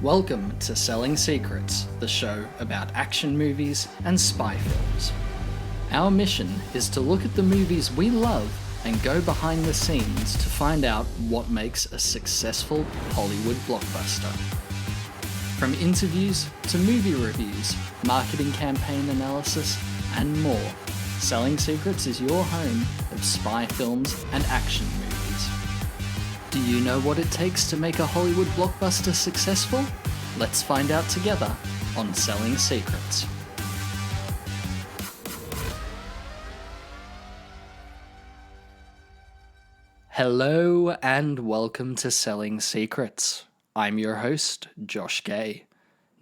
Welcome to Selling Secrets, the show about action movies and spy films. Our mission is to look at the movies we love and go behind the scenes to find out what makes a successful Hollywood blockbuster. From interviews to movie reviews, marketing campaign analysis, and more, Selling Secrets is your home of spy films and action movies. Do you know what it takes to make a Hollywood blockbuster successful? Let's find out together on Selling Secrets. Hello and welcome to Selling Secrets. I'm your host, Josh Gay.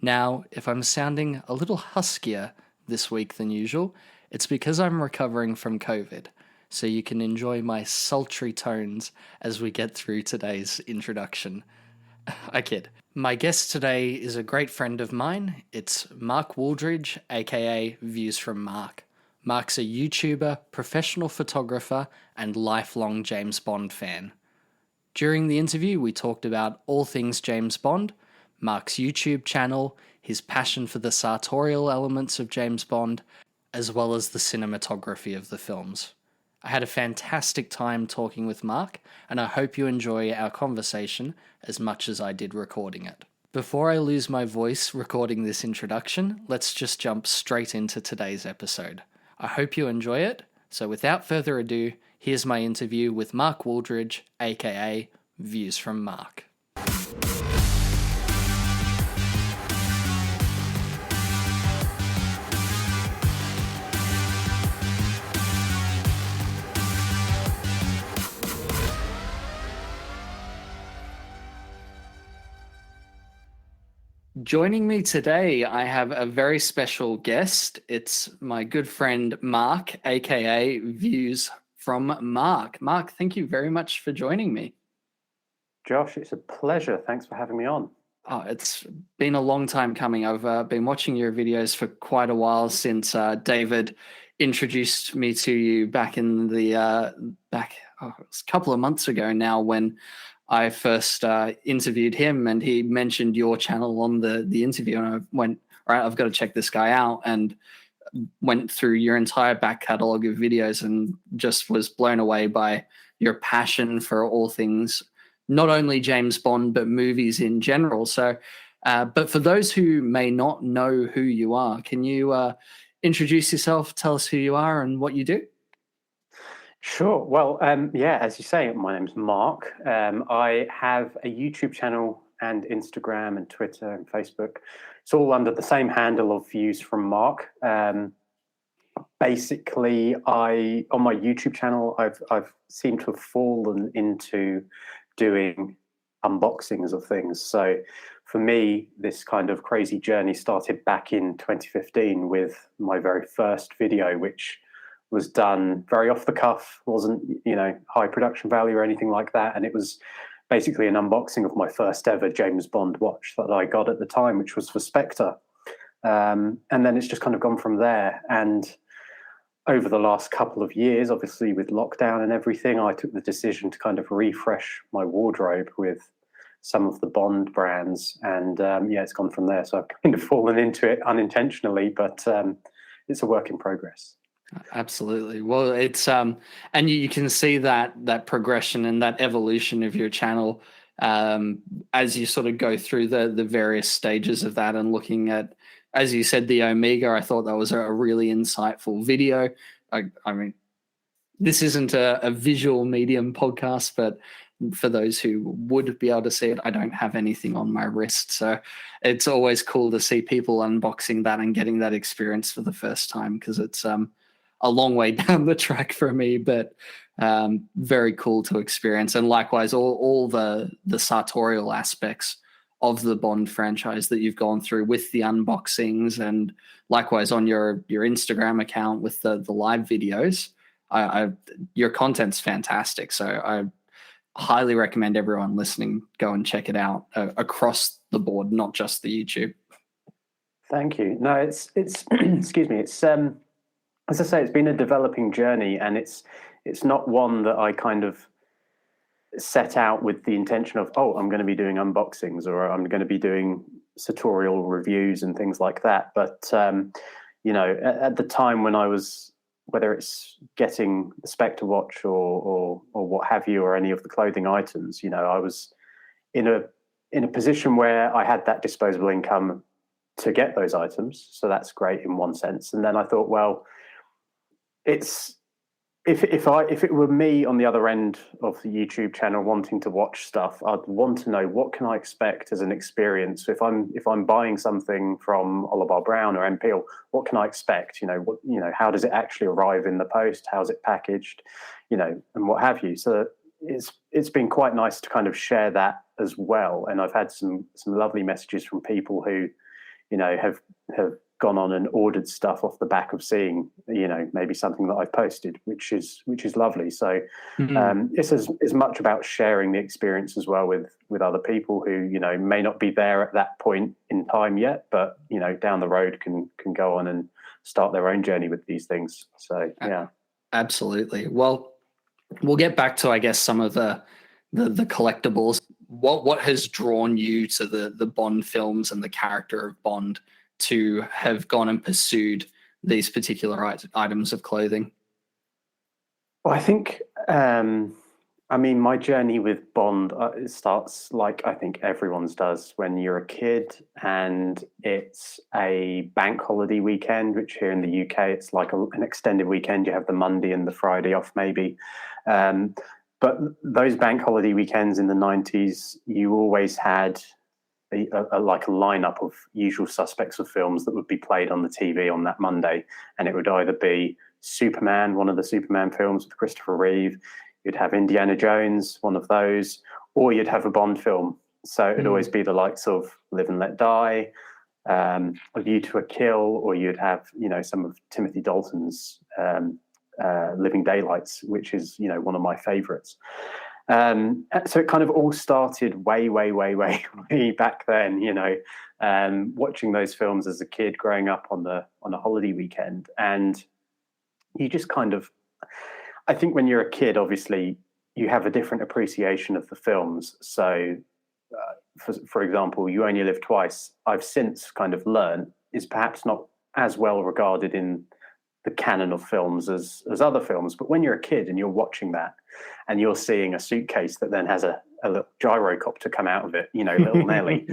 Now, if I'm sounding a little huskier this week than usual, it's because I'm recovering from COVID, so you can enjoy my sultry tones as we get through today's introduction. I kid. My guest today is a great friend of mine. It's Mark Wooldridge, aka ViewsFromMark. Mark's a YouTuber, professional photographer, and lifelong James Bond fan. During the interview, we talked about all things James Bond, Mark's YouTube channel, his passion for the sartorial elements of James Bond, as well as the cinematography of the films. I had a fantastic time talking with Mark, and I hope you enjoy our conversation as much as I did recording it. Before I lose my voice recording this introduction, let's just jump straight into today's episode. I hope you enjoy it, so without further ado, here's my interview with Mark Wooldridge, aka ViewsFromMark. Joining me today, I have a very special guest. It's my good friend, Mark, aka Views from Mark. Mark, thank you very much for joining me. Josh, it's a pleasure. Thanks for having me on. Oh, it's been a long time coming. I've been watching your videos for quite a while since David introduced me to you back in the it was a couple of months ago now when I first interviewed him, and he mentioned your channel on the interview, and I went, all right, I've got to check this guy out, and went through your entire back catalogue of videos and just was blown away by your passion for all things, not only James Bond, but movies in general. So, but for those who may not know who you are, can you introduce yourself, tell us who you are and what you do? Sure. Well, as you say, my name's Mark. I have a YouTube channel and Instagram and Twitter and Facebook. It's all under the same handle of Views from Mark. Basically, on my YouTube channel, I've seemed to have fallen into doing unboxings of things. So for me, this kind of crazy journey started back in 2015 with my very first video, which was done very off the cuff, wasn't, high production value or anything like that. And it was basically an unboxing of my first ever James Bond watch that I got at the time, which was for Spectre. And then it's just kind of gone from there. And over the last couple of years, obviously with lockdown and everything, I took the decision to kind of refresh my wardrobe with some of the Bond brands. And it's gone from there. So I've kind of fallen into it unintentionally, but it's a work in progress. Absolutely. Well, it's and you can see that progression and that evolution of your channel as you sort of go through the various stages of that, and looking at, as you said, the Omega. I thought that was a really insightful video. I mean, this isn't a visual medium podcast, but for those who would be able to see it, I don't have anything on my wrist. So it's always cool to see people unboxing that and getting that experience for the first time, because it's a long way down the track for me, but very cool to experience. And likewise, all the sartorial aspects of the Bond franchise that you've gone through with the unboxings, and likewise on your Instagram account with the live videos. Your content's fantastic. So I highly recommend everyone listening go and check it out across the board, not just the YouTube. Thank you. No, it's excuse me. It's as I say, it's been a developing journey, and it's not one that I kind of set out with the intention of, oh, I'm going to be doing unboxings or I'm going to be doing sartorial reviews and things like that. But at the time when I was, whether it's getting the Spectre watch or what have you, or any of the clothing items, I was in a position where I had that disposable income to get those items. So that's great in one sense. And then I thought, well, it's if it were me on the other end of the YouTube channel wanting to watch stuff, I'd want to know, what can I expect as an experience if I'm buying something from Oliver Brown or MPL, what can I expect? How does it actually arrive in the post? How's it packaged? And what have you. So it's been quite nice to kind of share that as well. And I've had some lovely messages from people who have gone on and ordered stuff off the back of seeing, maybe something that I've posted, which is lovely. So it's as much about sharing the experience as well with other people who, may not be there at that point in time yet, but, down the road can go on and start their own journey with these things. So, yeah. Absolutely. Well, we'll get back to, I guess, some of the collectibles. What has drawn you to the Bond films and the character of Bond to have gone and pursued these particular items of clothing? Well, I think, my journey with Bond it starts like I think everyone's does when you're a kid and it's a bank holiday weekend, which here in the UK, it's like an extended weekend. You have the Monday and the Friday off maybe. But those bank holiday weekends in the 90s, you always had a lineup of usual suspects of films that would be played on the TV on that Monday. And it would either be Superman, one of the Superman films with Christopher Reeve, you'd have Indiana Jones, one of those, or you'd have a Bond film. So it'd always be the likes of Live and Let Die, A View to a Kill, or you'd have, some of Timothy Dalton's Living Daylights, which is, one of my favorites. So it kind of all started way back then, watching those films as a kid growing up on a holiday weekend. And you just kind of, I think when you're a kid, obviously you have a different appreciation of the films. So for example, You Only Live Twice, I've since kind of learned is perhaps not as well regarded in the canon of films as other films. But when you're a kid and you're watching that and you're seeing a suitcase that then has a little gyrocopter come out of it, little Nelly,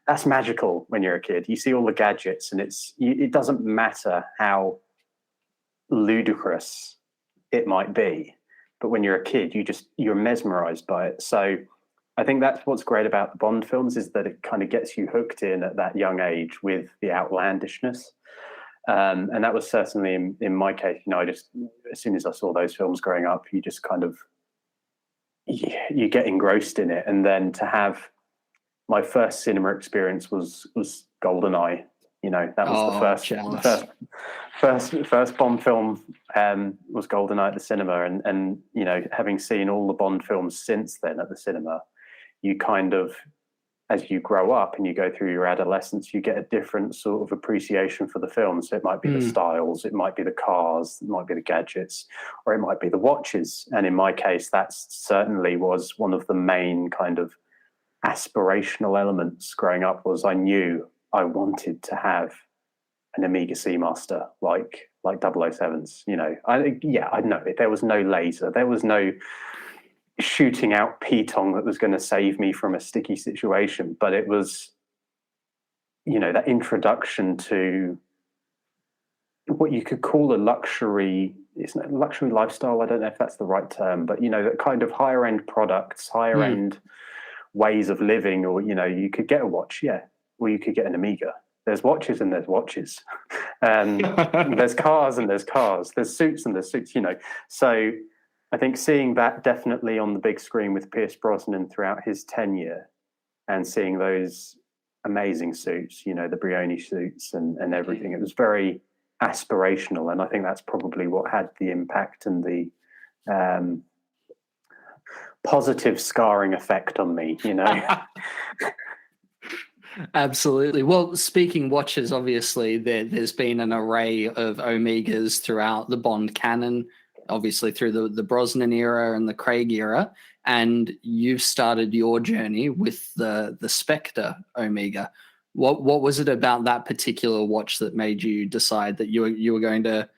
that's magical when you're a kid. You see all the gadgets and it doesn't matter how ludicrous it might be. But when you're a kid, you're mesmerized by it. So I think that's what's great about the Bond films is that it kind of gets you hooked in at that young age with the outlandishness. And that was certainly in my case, as soon as I saw those films growing up, you just kind of, you get engrossed in it. And then to have my first cinema experience was GoldenEye. That was the first Bond film was GoldenEye at the cinema. And having seen all the Bond films since then at the cinema, you kind of, as you grow up and you go through your adolescence, you get a different sort of appreciation for the film. So it might be the styles, it might be the cars, it might be the gadgets, or it might be the watches. And in my case, that certainly was one of the main kind of aspirational elements growing up. Was I knew I wanted to have an Amiga Seamaster like 007s. I know there was no laser, there was no shooting out Pitong that was going to save me from a sticky situation, but it was, that introduction to what you could call a luxury. It's not luxury lifestyle. I don't know if that's the right term, but that kind of higher end products, higher end ways of living, or you could get a watch, or you could get an Amiga. There's watches and there's watches, there's cars and there's cars, there's suits and there's suits. So I think seeing that definitely on the big screen with Pierce Brosnan throughout his tenure and seeing those amazing suits, the Brioni suits and everything, it was very aspirational. And I think that's probably what had the impact and the positive scarring effect on me, Absolutely. Well, speaking watches, obviously there's been an array of Omegas throughout the Bond canon, obviously through the Brosnan era and the Craig era. and you've started your journey with the Spectre Omega. What was it about that particular watch that made you decide that you were going to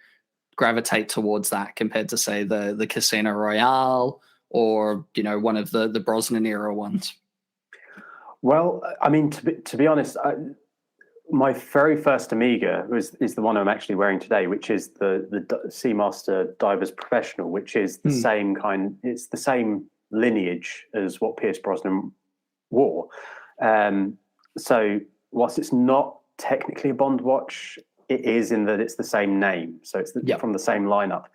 gravitate towards that compared to, say, the Casino Royale or, you know, one of the Brosnan era ones? Well, I mean, to be honest, my very first Amiga is the one I'm actually wearing today, which is the Seamaster Divers Professional, which is the same kind. It's the same lineage as what Pierce Brosnan wore. So whilst it's not technically a Bond watch, it is in that it's the same name. So it's from the same lineup.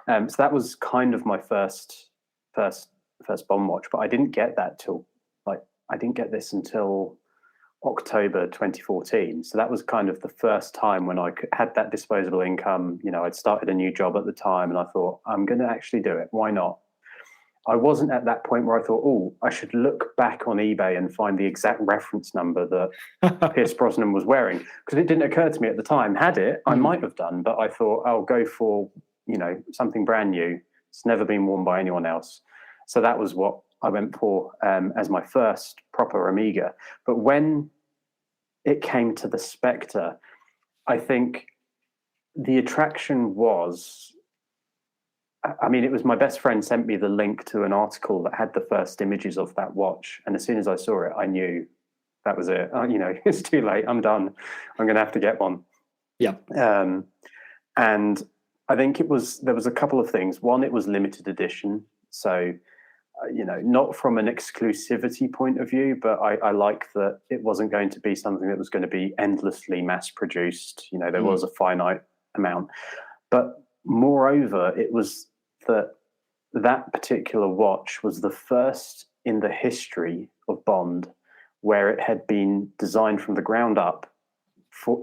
So that was kind of my first Bond watch, but I didn't get that till I didn't get this until October 2014. So that was kind of the first time when I had that disposable income. You know, I'd started a new job at the time and I thought, I'm going to actually do it. Why not? I wasn't at that point where I thought, oh, I should look back on eBay and find the exact reference number that Pierce Brosnan was wearing, because it didn't occur to me at the time. Had it, I might have done, but I thought, I'll go for, you know, something brand new. It's never been worn by anyone else. So that was what I went for as my first proper Amiga. But when it came to the Spectre, I think the attraction was, I mean, it was my best friend sent me the link to an article that had the first images of that watch. And as soon as I saw it, I knew that was it. You know, it's too late. I'm done. I'm going to have to get one. Yeah. And I think there was a couple of things. One, it was limited edition. So, you know, not from an exclusivity point of view, but I like that it wasn't going to be something that was going to be endlessly mass produced. You know, there was a finite amount. But moreover, it was that particular watch was the first in the history of Bond where it had been designed from the ground up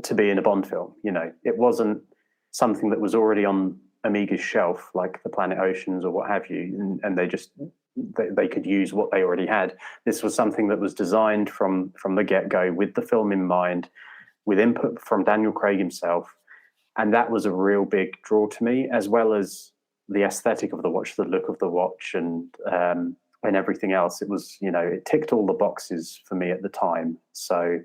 to be in a Bond film. You know, it wasn't something that was already on Amiga's shelf, like the Planet Oceans or what have you, and they could use what they already had. This was something that was designed from the get-go with the film in mind, with input from Daniel Craig himself. And that was a real big draw to me, as well as the aesthetic of the watch, the look of the watch, and everything else. It was, you know, it ticked all the boxes for me at the time. So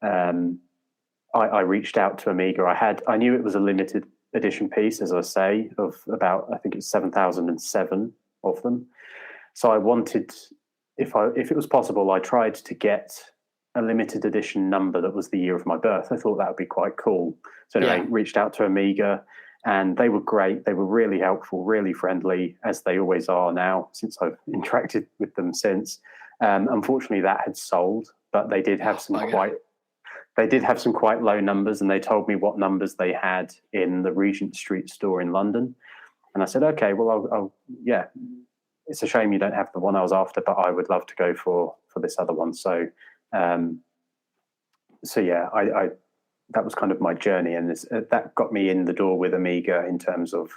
I reached out to Amiga. I knew it was a limited edition piece, as I say, of about, I think it's 7,007 of them. So I wanted, if it was possible, I tried to get a limited edition number that was the year of my birth. I thought that would be quite cool. So anyway, reached out to Amiga, and they were great. They were really helpful, really friendly, as they always are now, since I've interacted with them since. Unfortunately, that had sold, but they did have some quite low numbers, and they told me what numbers they had in the Regent Street store in London. And I said, okay, well, I'll it's a shame you don't have the one I was after, but I would love to go for this other one. So, yeah, I that was kind of my journey, and that got me in the door with Amiga in terms of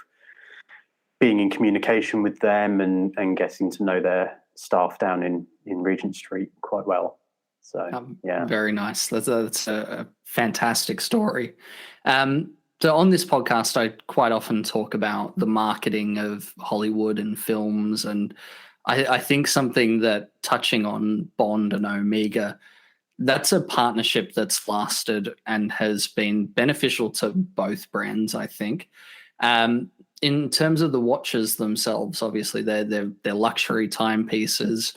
being in communication with them and getting to know their staff down in Regent Street quite well. So, yeah. Very nice. That's a fantastic story. So on this podcast, I quite often talk about the marketing of Hollywood and films, and I think something that, touching on Bond and Omega, that's a partnership that's lasted and has been beneficial to both brands, I think. In terms of the watches themselves, obviously they're luxury timepieces.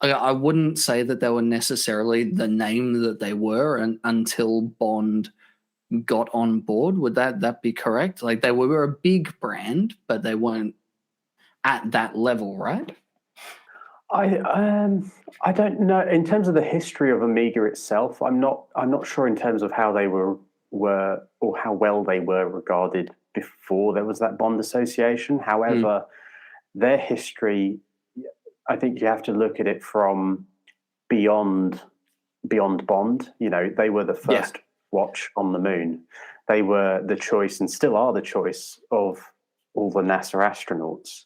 I wouldn't say that they were necessarily the name that they were until Bond got on board. Would that be correct? Like, they were a big brand, but they weren't at that level, right? I don't know in terms of the history of Amiga itself. I'm not sure in terms of how they were or how well they were regarded before there was that Bond association. However, their history, I think you have to look at it from beyond Bond. You know, they were the first watch on the moon. They were the choice, and still are the choice, of all the NASA astronauts.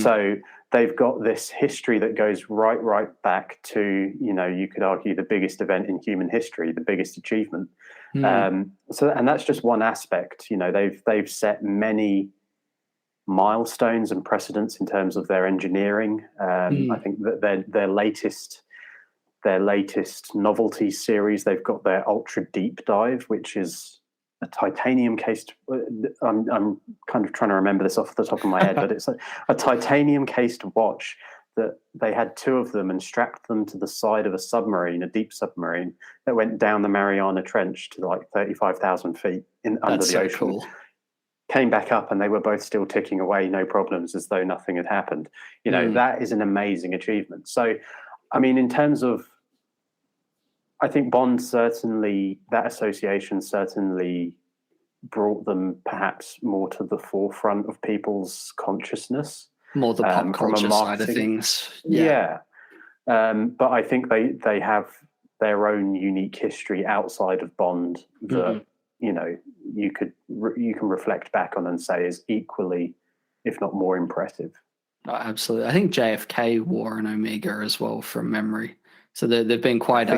So they've got this history that goes right back to, you know, you could argue the biggest event in human history, the biggest achievement. And that's just one aspect. You know, they've set many milestones and precedents in terms of their engineering. I think that their latest novelty series, they've got their ultra deep dive, which is a titanium cased. I'm kind of trying to remember this off the top of my head, but it's a titanium cased watch that they had two of them and strapped them to the side of a submarine, a deep submarine that went down the Mariana Trench to like 35,000 feet under the ocean. Cool. Came back up and they were both still ticking away, no problems, as though nothing had happened. That is an amazing achievement. So, I mean, in terms of, I think Bond certainly, that association certainly brought them perhaps more to the forefront of people's consciousness. More the pop culture side of things. Yeah. But I think they have their own unique history outside of Bond that, you can reflect back on and say is equally, if not more impressive. Oh, absolutely. I think JFK wore an Omega as well from memory. So they've been quite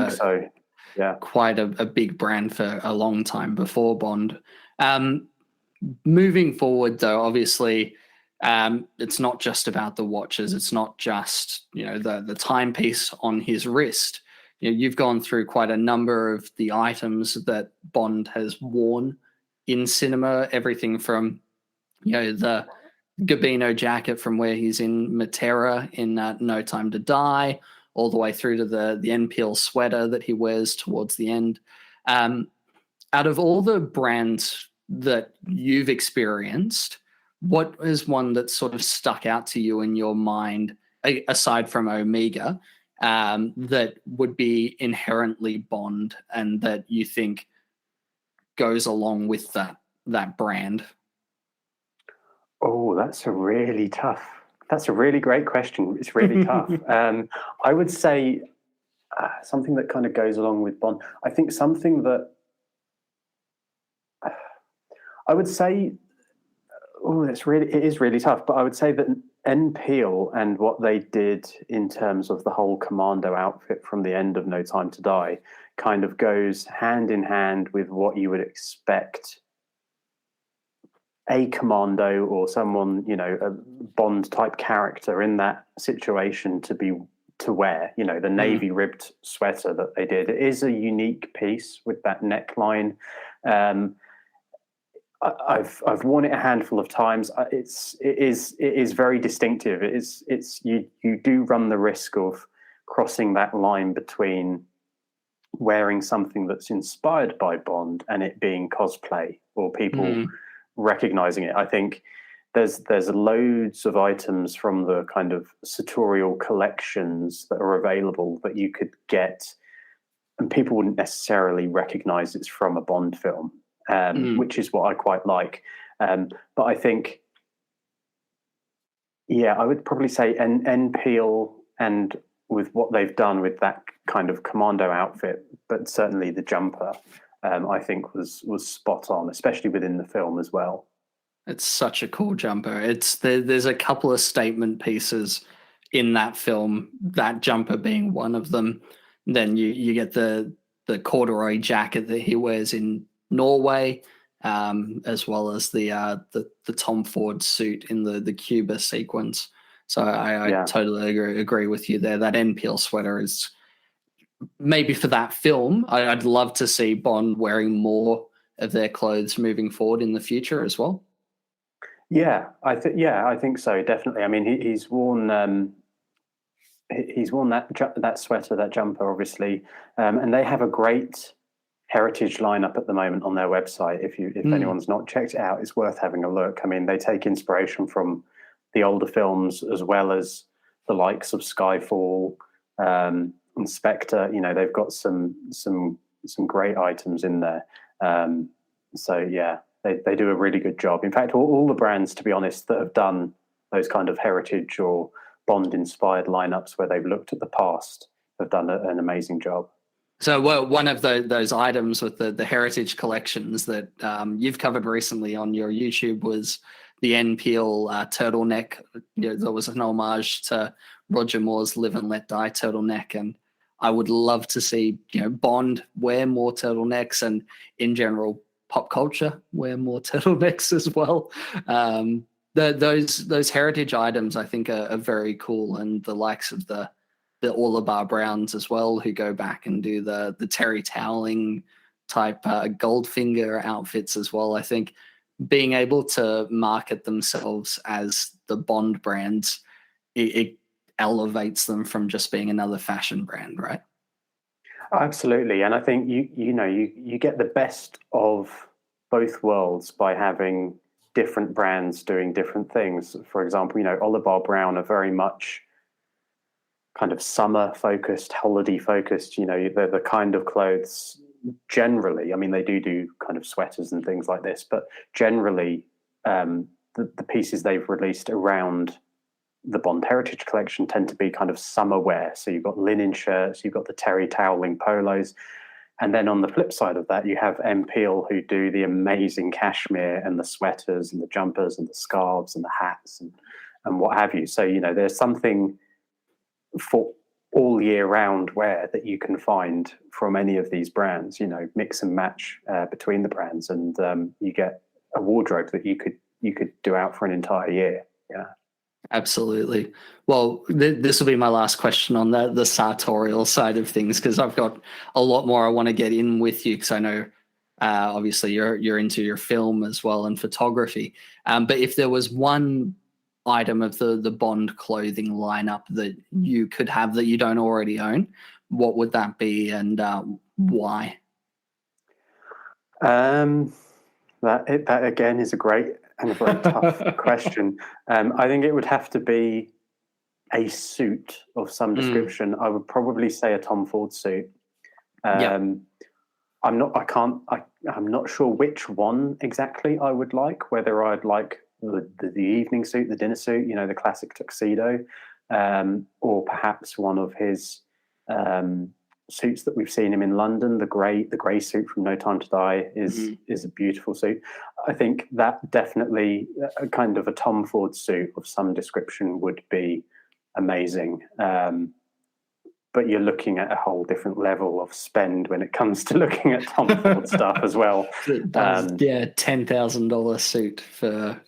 quite a big brand for a long time before Bond. Moving forward, though, obviously, it's not just about the watches. It's not just the timepiece on his wrist. You've gone through quite a number of the items that Bond has worn in cinema. Everything from the Gabino jacket from where he's in Matera in No Time to Die, all the way through to the NPL sweater that he wears towards the end. Out of all the brands that you've experienced, what is one that sort of stuck out to you in your mind, aside from Omega, that would be inherently Bond and that you think goes along with that brand? Oh, that's a really great question. It's really tough. I would say something that kind of goes along with Bond. I think something that I would say, it is really tough, but I would say that NPL and what they did in terms of the whole commando outfit from the end of No Time to Die kind of goes hand in hand with what you would expect a commando or someone, a Bond type character in that situation to wear, the navy ribbed sweater that they did. It is a unique piece with that neckline. I've worn it a handful of times. It is very distinctive. You do run the risk of crossing that line between wearing something that's inspired by Bond and it being cosplay or people recognizing it. I think there's loads of items from the kind of sartorial collections that are available that you could get and people wouldn't necessarily recognize it's from a Bond film. Which is what I quite like. But I think, I would probably say NPL and with what they've done with that kind of commando outfit, but certainly the jumper, I think was spot on, especially within the film as well. It's such a cool jumper. There's a couple of statement pieces in that film, that jumper being one of them. Then you get the corduroy jacket that he wears in Norway, as well as the Tom Ford suit in the Cuba sequence. So I totally agree with you there. That NPL sweater is maybe for that film. I'd love to see Bond wearing more of their clothes moving forward in the future as well. I think so, definitely. I mean, he's worn that sweater, that jumper, obviously, and they have a great heritage lineup at the moment on their website. If anyone's not checked it out, it's worth having a look. I mean, they take inspiration from the older films as well as the likes of Skyfall and Spectre. They've got some great items in there. They do a really good job. In fact, all the brands, to be honest, that have done those kind of heritage or Bond-inspired lineups where they've looked at the past have done an amazing job. So one of those items with the heritage collections that you've covered recently on your YouTube was the NPL turtleneck. There was an homage to Roger Moore's Live and Let Die turtleneck. And I would love to see Bond wear more turtlenecks and in general pop culture wear more turtlenecks as well. those heritage items I think are very cool, and the likes of the Orlebar Browns as well, who go back and do the terry toweling type Goldfinger outfits as well. I think being able to market themselves as the Bond brands, it elevates them from just being another fashion brand, right? Absolutely, and I think you get the best of both worlds by having different brands doing different things. For example, Oliver Brown are very much kind of summer focused, holiday focused. They're the kind of clothes generally. I mean, they do kind of sweaters and things like this, but generally, the pieces they've released around the Bond Heritage Collection tend to be kind of summer wear. So you've got linen shirts, you've got the terry toweling polos. And then on the flip side of that, you have M. Peel, who do the amazing cashmere and the sweaters and the jumpers and the scarves and the hats and what have you. So, there's something for all year round wear that you can find from any of these brands, mix and match between the brands. And you get a wardrobe that you could do out for an entire year. Yeah. Absolutely. Well, this will be my last question on the sartorial side of things, because I've got a lot more I want to get in with you, because I know obviously you're into your film as well and photography. But if there was one item of the Bond clothing lineup that you could have that you don't already own, what would that be, and why? That again is a great and a very tough question. I think it would have to be a suit of some description. I would probably say a Tom Ford suit. I'm not sure which one exactly I would like, whether I'd like the evening suit, the dinner suit, the classic tuxedo, or perhaps one of his suits that we've seen him in London. The grey suit from No Time to Die is a beautiful suit. I think that definitely a kind of a Tom Ford suit of some description would be amazing. But you're looking at a whole different level of spend when it comes to looking at Tom Ford stuff as well. $10,000 suit for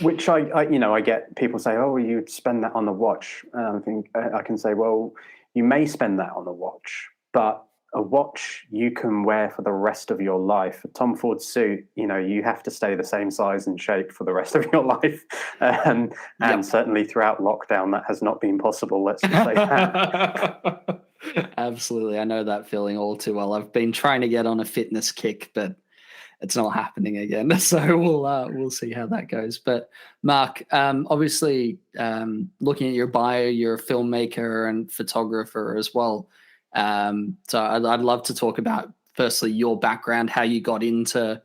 which I get people say, oh, well, you'd spend that on a watch. I think I can say, well, you may spend that on a watch, but a watch you can wear for the rest of your life. A Tom Ford suit, you have to stay the same size and shape for the rest of your life. And certainly throughout lockdown, that has not been possible. Let's just say that. Absolutely. I know that feeling all too well. I've been trying to get on a fitness kick, but it's not happening again. So we'll see how that goes. But Mark, obviously, looking at your bio, you're a filmmaker and photographer as well. So I'd love to talk about, firstly, your background, how you got into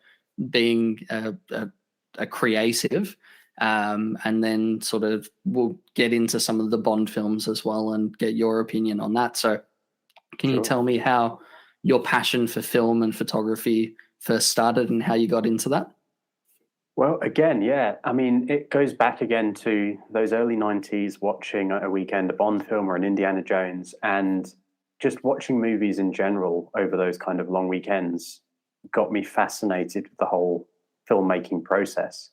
being a creative, and then sort of we'll get into some of the Bond films as well and get your opinion on that. So can you tell me how your passion for film and photography first started and how you got into that? Well, again, I mean, it goes back again to those early 90s, watching a weekend, a Bond film or an Indiana Jones, and just watching movies in general over those kind of long weekends got me fascinated with the whole filmmaking process.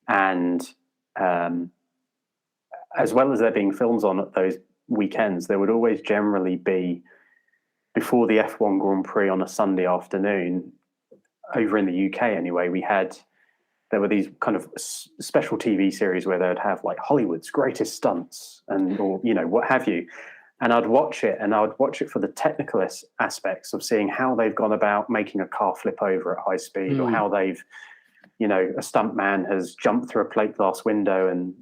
And as well as there being films on at those weekends, there would always generally be, before the F1 Grand Prix on a Sunday afternoon, over in the UK anyway, there were these kind of special TV series where they would have like Hollywood's greatest stunts or what have you. And I'd watch it, and I would watch it for the technical aspects of seeing how they've gone about making a car flip over at high speed, or how they've, a stunt man has jumped through a plate glass window and,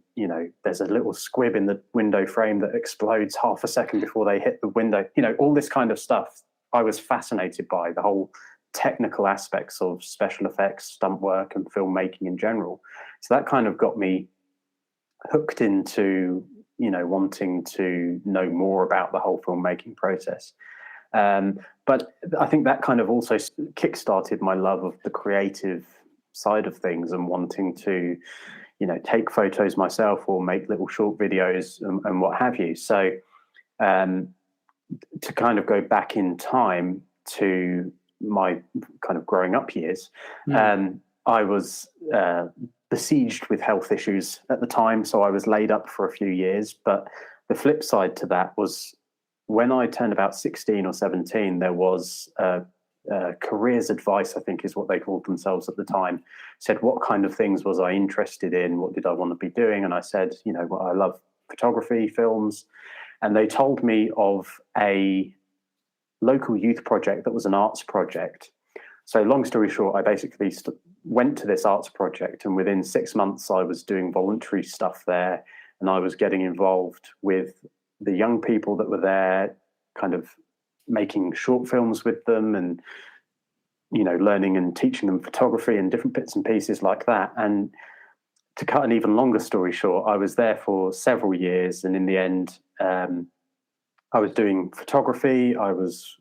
there's a little squib in the window frame that explodes half a second before they hit the window. All this kind of stuff I was fascinated by, the whole technical aspects of special effects, stunt work, and filmmaking in general. So that kind of got me hooked into wanting to know more about the whole filmmaking process. But I think that kind of also kickstarted my love of the creative side of things and wanting to, take photos myself or make little short videos and what have you. So to kind of go back in time to my kind of growing up years, I was besieged with health issues at the time, so I was laid up for a few years. But the flip side to that was when I turned about 16 or 17, there was careers advice, I think is what they called themselves at the time, said what kind of things was I interested in, what did I want to be doing, and I said, well, I love photography, films, and they told me of a local youth project that was an arts project. So long story short, I basically went to this arts project, and within 6 months I was doing voluntary stuff there, and I was getting involved with the young people that were there, kind of making short films with them, and learning and teaching them photography and different bits and pieces like that. And to cut an even longer story short, I was there for several years, and in the end, I was doing photography. I was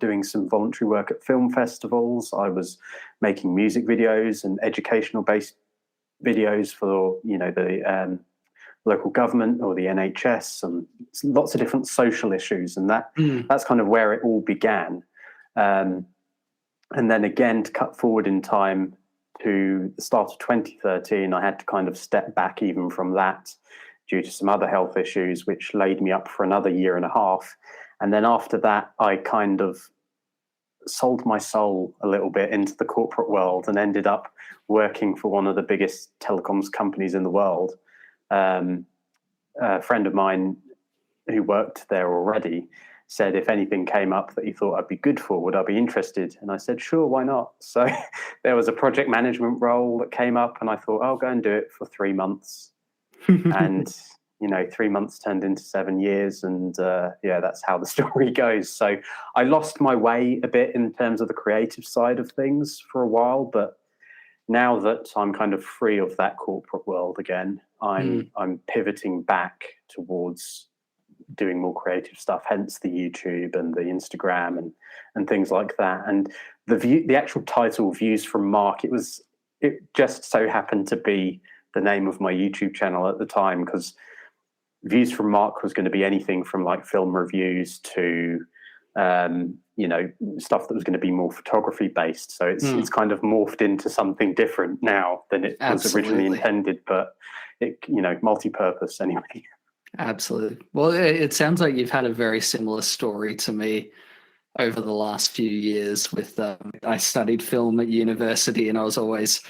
doing some voluntary work at film festivals. I was making music videos and educational-based videos for the local government or the NHS, and lots of different social issues. And that's kind of where it all began. And then again, to cut forward in time to the start of 2013, I had to kind of step back even from that due to some other health issues, which laid me up for another year and a half. And then after that, I kind of sold my soul a little bit into the corporate world and ended up working for one of the biggest telecoms companies in the world. A friend of mine who worked there already said, if anything came up that he thought I'd be good for, would I be interested? And I said, sure, why not? So there was a project management role that came up, and I thought, I'll go and do it for 3 months. And 3 months turned into 7 years, and that's how the story goes. So I lost my way a bit in terms of the creative side of things for a while, but now that I'm kind of free of that corporate world again, I'm pivoting back towards doing more creative stuff, hence the YouTube and the Instagram and things like that. And the actual title, Views from Mark, it just so happened to be the name of my YouTube channel at the time, because Views from Mark was going to be anything from like film reviews to stuff that was going to be more photography based. So it's kind of morphed into something different now than it was originally intended, but it multi-purpose anyway. Absolutely. Well, it sounds like you've had a very similar story to me over the last few years. I studied film at university, and I was always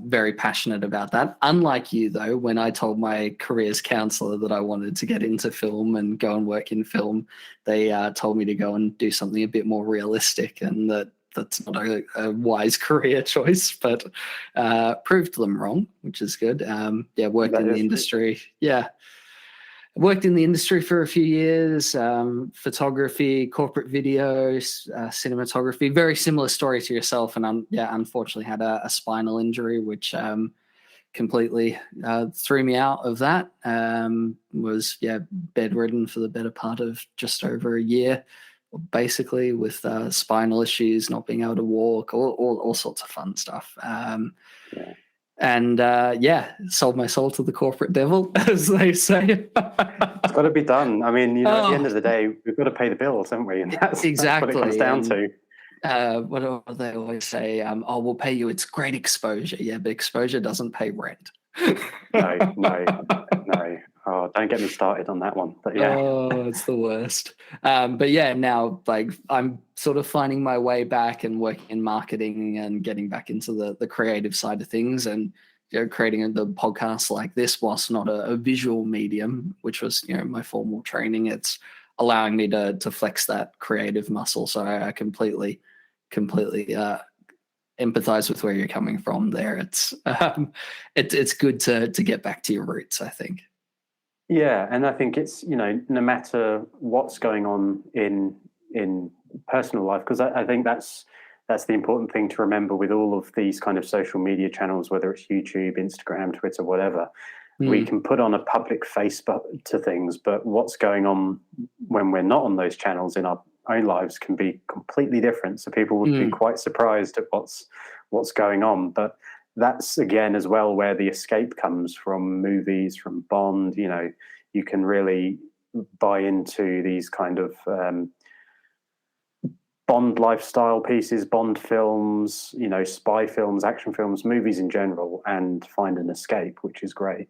very passionate about that. Unlike you, though, when I told my careers counselor that I wanted to get into film and go and work in film, they told me to go and do something a bit more realistic, and that's not a wise career choice, but proved them wrong, which is good. Worked in the industry. Yeah. Worked in the industry for a few years, photography, corporate videos, cinematography, very similar story to yourself. And unfortunately had a spinal injury, which completely threw me out of that. Was bedridden for the better part of just over a year, basically, with spinal issues, not being able to walk, all sorts of fun stuff. And sold my soul to the corporate devil, as they say. It's got to be done. I mean, at the end of the day, we've got to pay the bills, haven't we? And that's what it comes down to. What do they always say? We'll pay you. It's great exposure. Yeah, but exposure doesn't pay rent. No. Oh, don't get me started on that one. But yeah. Oh, it's the worst. But yeah, now I'm sort of finding my way back and working in marketing and getting back into the creative side of things, and creating the podcast like this, whilst not a visual medium, which was my formal training. It's allowing me to flex that creative muscle. So I completely empathize with where you're coming from there. It's good to get back to your roots, I think. Yeah, and I think it's no matter what's going on in personal life, because I think that's the important thing to remember with all of these kind of social media channels, whether it's YouTube, Instagram, Twitter, whatever. We can put on a public face to things, but what's going on when we're not on those channels in our own lives can be completely different. So people would be quite surprised at what's going on. But that's again as well where the escape comes from movies, from Bond. You can really buy into these kind of Bond lifestyle pieces, Bond films, spy films, action films, movies in general, and find an escape, which is great.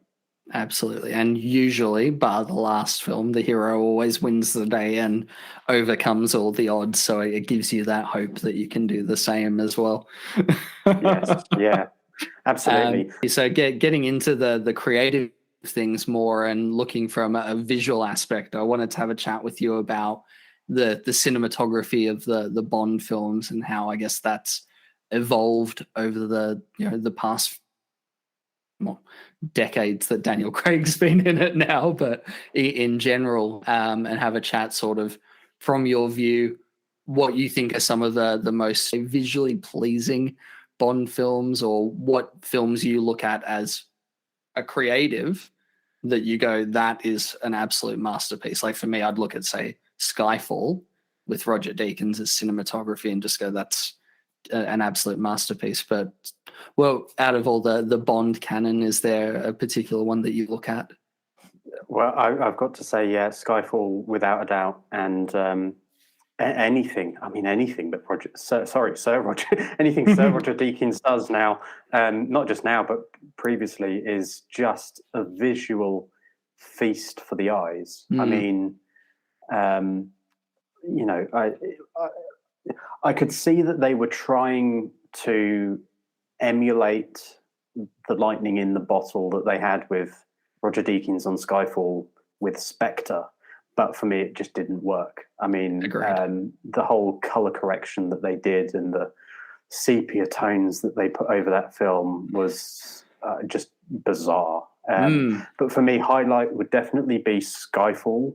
Absolutely. And usually, bar the last film, the hero always wins the day and overcomes all the odds. So it gives you that hope that you can do the same as well. Yes. Yeah. Absolutely. So getting into the creative things more and looking from a visual aspect, I wanted to have a chat with you about the cinematography of the Bond films and how I guess that's evolved over the past, well, decades that Daniel Craig's been in it now, but in general, and have a chat sort of from your view, what you think are some of the most visually pleasing Bond films, or what films you look at as a creative that you go, that is an absolute masterpiece. Like for me, I'd look at, say, Skyfall with Roger Deakins' cinematography and just go, that's an absolute masterpiece. But, well, out of all the Bond canon, is there a particular one that you look at? Well, I've got to say, yeah, Skyfall without a doubt, and anything. I mean, anything that Sir Roger, anything Sir Roger Deakins does now, not just now but previously, is just a visual feast for the eyes. I mean, I could see that they were trying to emulate the lightning in the bottle that they had with Roger Deakins on Skyfall with Spectre, but for me it just didn't work. I mean, the whole color correction that they did and the sepia tones that they put over that film was just bizarre. But for me, highlight would definitely be Skyfall,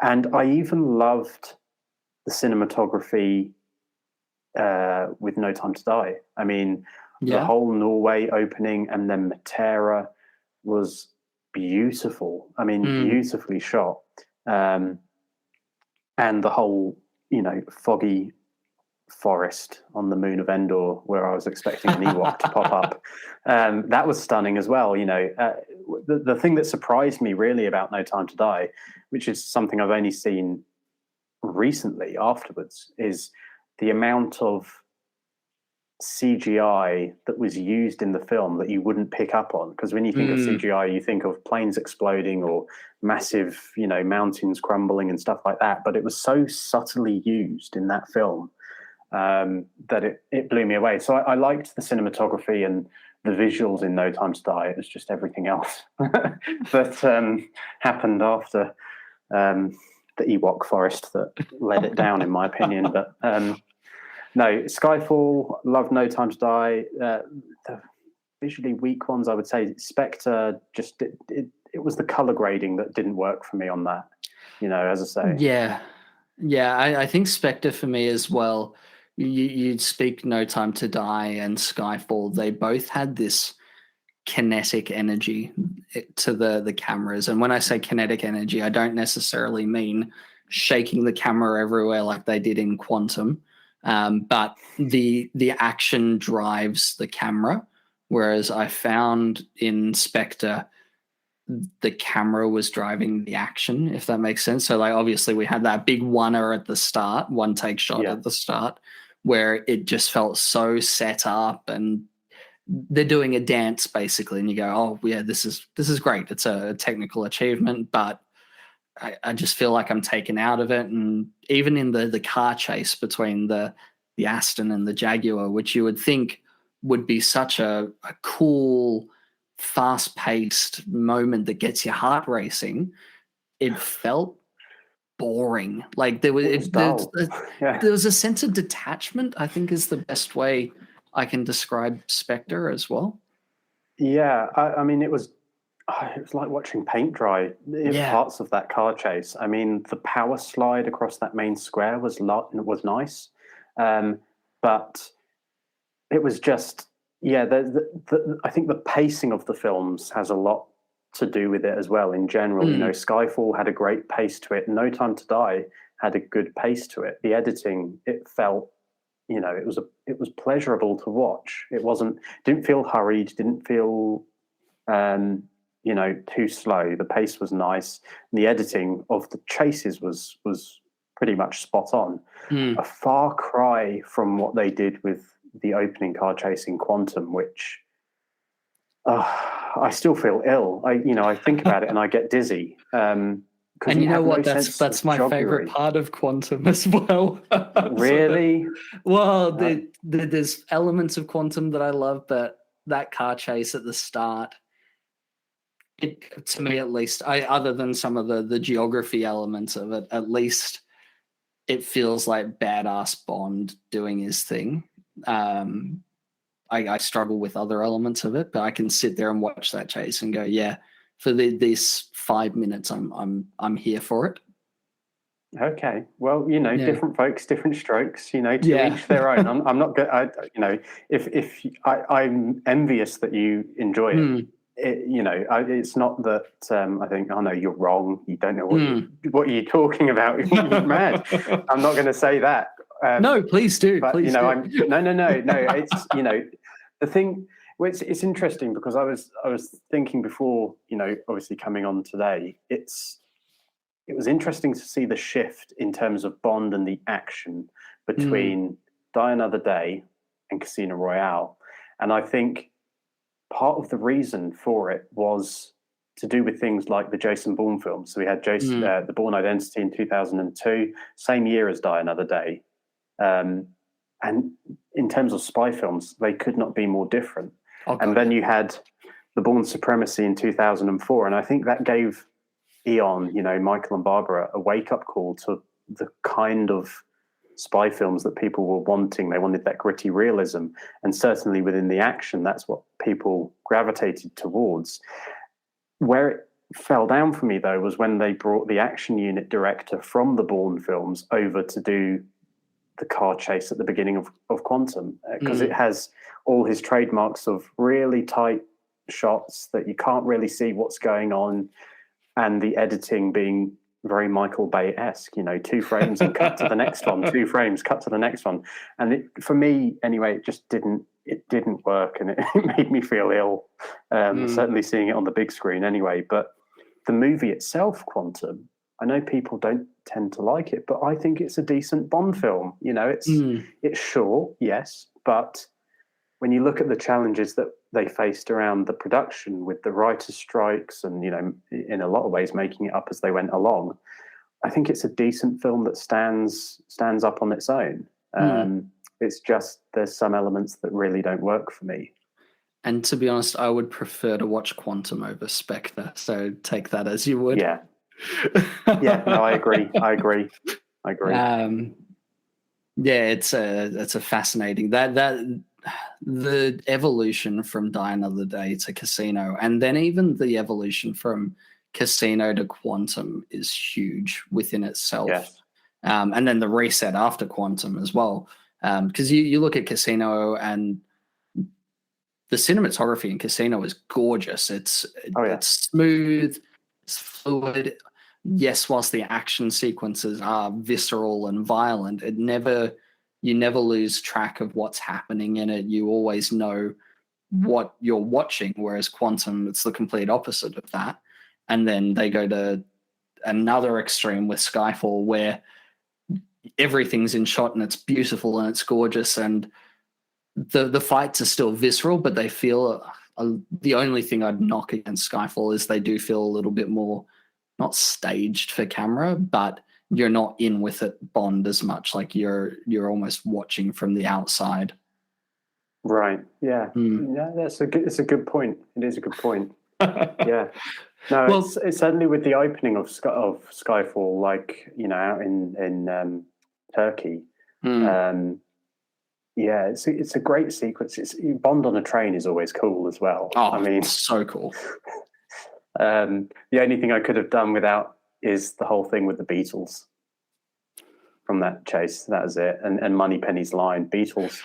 and I even loved the cinematography with No Time to Die. I mean, the whole Norway opening and then Matera was beautiful. I mean, beautifully shot. And the whole, foggy forest on the moon of Endor, where I was expecting an Ewok to pop up. That was stunning as well. The thing that surprised me really about No Time to Die, which is something I've only seen recently afterwards, is the amount of CGI that was used in the film that you wouldn't pick up on. Because when you think of CGI, you think of planes exploding or massive, mountains crumbling and stuff like that. But it was so subtly used in that film that it blew me away. So I liked the cinematography and the visuals in No Time to Die. It was just everything else that happened after the Ewok forest that let it down, in my opinion. But no, Skyfall, love No Time to Die. The visually weak ones, I would say Spectre, just it was the color grading that didn't work for me on that, as I say. Yeah, I think Spectre for me as well. You'd speak No Time to Die and Skyfall. They both had this kinetic energy to the cameras. And when I say kinetic energy, I don't necessarily mean shaking the camera everywhere like they did in Quantum. But the action drives the camera, whereas I found in Spectre the camera was driving the action, if that makes sense. So, like, obviously we had that big one-er at the start, one take shot at the start, where it just felt so set up and they're doing a dance basically, and you go, oh yeah, this is great. It's a technical achievement, but I just feel like I'm taken out of it. And even in the car chase between the Aston and the Jaguar, which you would think would be such a cool, fast-paced moment that gets your heart racing, it felt boring. Like there was a sense of detachment, I think is the best way I can describe Spectre as well. Yeah, I mean, it was like watching paint dry in parts of that car chase. I mean, the power slide across that main square was nice, but it was just I think the pacing of the films has a lot to do with it as well. In general, Skyfall had a great pace to it. No Time to Die had a good pace to it. The editing, it felt, it was pleasurable to watch. Didn't feel hurried, didn't feel too slow. The pace was nice. And the editing of the chases was pretty much spot on. A far cry from what they did with the opening car chase in Quantum, which I still feel ill. I think about it and I get dizzy. And you know what? That's my favorite part of Quantum as well. Really? Well, there's elements of Quantum that I love, but that car chase at the start, to me at least, other than some of the geography elements of it, at least it feels like badass Bond doing his thing. I struggle with other elements of it, but I can sit there and watch that chase and go, yeah, for these 5 minutes, I'm here for it. Okay, well, different folks, different strokes. To each their own. I'm not good. If I'm envious that you enjoy it. It's not that I think, oh no, you're wrong. You don't know what you're talking about. You're mad. I'm not going to say that. No, please do. But please do. do. No. It's the thing. Well, it's interesting because I was thinking before, obviously coming on today. It was interesting to see the shift in terms of Bond and the action between Die Another Day and Casino Royale, and I think part of the reason for it was to do with things like the Jason Bourne films. So we had The Bourne Identity in 2002, same year as Die Another Day. And in terms of spy films, they could not be more different. Okay. And then you had The Bourne Supremacy in 2004. And I think that gave Eon, Michael and Barbara, a wake-up call to the kind of spy films that people were wanting. They wanted that gritty realism, and certainly within the action, that's what people gravitated towards. Where it fell down for me, though, was when they brought the action unit director from the Bourne films over to do the car chase at the beginning of Quantum, because it has all his trademarks of really tight shots that you can't really see what's going on, and the editing being very Michael Bay-esque, 2 frames and cut to the next one, 2 frames, cut to the next one. And for me, anyway, it just didn't work, and it made me feel ill, certainly seeing it on the big screen anyway. But the movie itself, Quantum, I know people don't tend to like it, but I think it's a decent Bond film. It's short, yes, but when you look at the challenges that they faced around the production with the writer's strikes and, in a lot of ways making it up as they went along, I think it's a decent film that stands up on its own. It's just there's some elements that really don't work for me. And to be honest, I would prefer to watch Quantum over Spectre. So take that as you would. Yeah. Yeah, no, I agree. Yeah, it's a fascinating that the evolution from Die Another Day to Casino, and then even the evolution from Casino to Quantum is huge within itself. Yes. And then the reset after Quantum as well. Because you look at Casino, and the cinematography in Casino is gorgeous. It's smooth, it's fluid. Yes, whilst the action sequences are visceral and violent, you never lose track of what's happening in it. You always know what you're watching, whereas Quantum, it's the complete opposite of that. And then they go to another extreme with Skyfall, where everything's in shot and it's beautiful and it's gorgeous, and the fights are still visceral, but they feel the only thing I'd knock against Skyfall is they do feel a little bit more not staged for camera, but you're not in with it Bond as much. Like you're almost watching from the outside. Right. Yeah. Yeah. It's a good point. It is a good point. Yeah. No, well, it's certainly with the opening of Skyfall, like, out in Turkey. Yeah, it's a great sequence. Bond on a train is always cool as well. Oh, I mean, so cool. The only thing I could have done without is the whole thing with the Beatles from that chase. That was it. And Moneypenny's line, Beatles,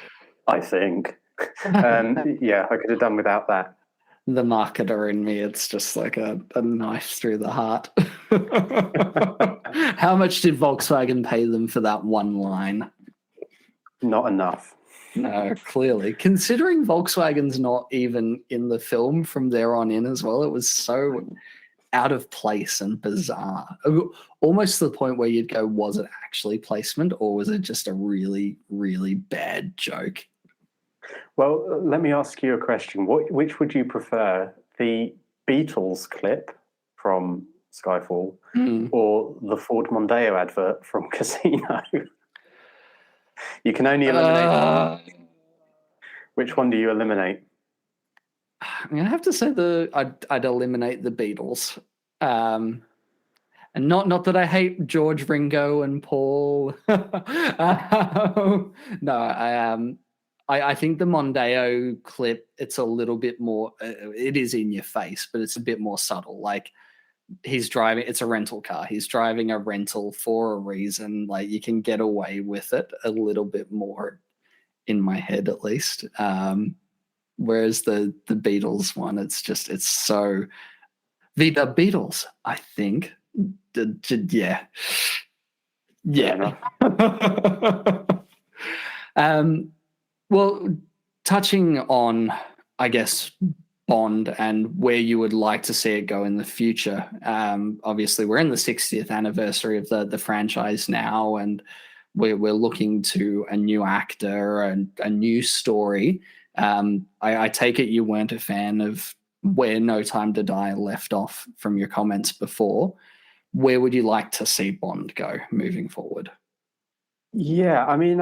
I think. Yeah, I could have done without that. The marketer in me, it's just like a knife through the heart. How much did Volkswagen pay them for that one line? Not enough. No, clearly. Considering Volkswagen's not even in the film from there on in as well, it was so out of place and bizarre. almost to the point where you'd go, was it actually placement or was it just a really, really bad joke? Well, let me ask you a question. Which would you prefer, the Beatles clip from Skyfall or the Ford Mondeo advert from Casino? You can only eliminate one. Which one do you eliminate? I'm gonna have to say I'd eliminate the Beatles. And not that I hate George, Ringo, and Paul. No, I think the Mondeo clip, it's a little bit more. It is in your face, but it's a bit more subtle. Like he's driving. It's a rental car. He's driving a rental for a reason. Like you can get away with it a little bit more, in my head at least. Whereas the Beatles one, it's so the Beatles. I think. Yeah. Well, touching on, I guess, Bond and where you would like to see it go in the future. Obviously, we're in the 60th anniversary of the franchise now, and we're looking to a new actor and a new story. I take it you weren't a fan of where No Time to Die left off from your comments before. Where would you like to see Bond go moving forward? Yeah, I mean,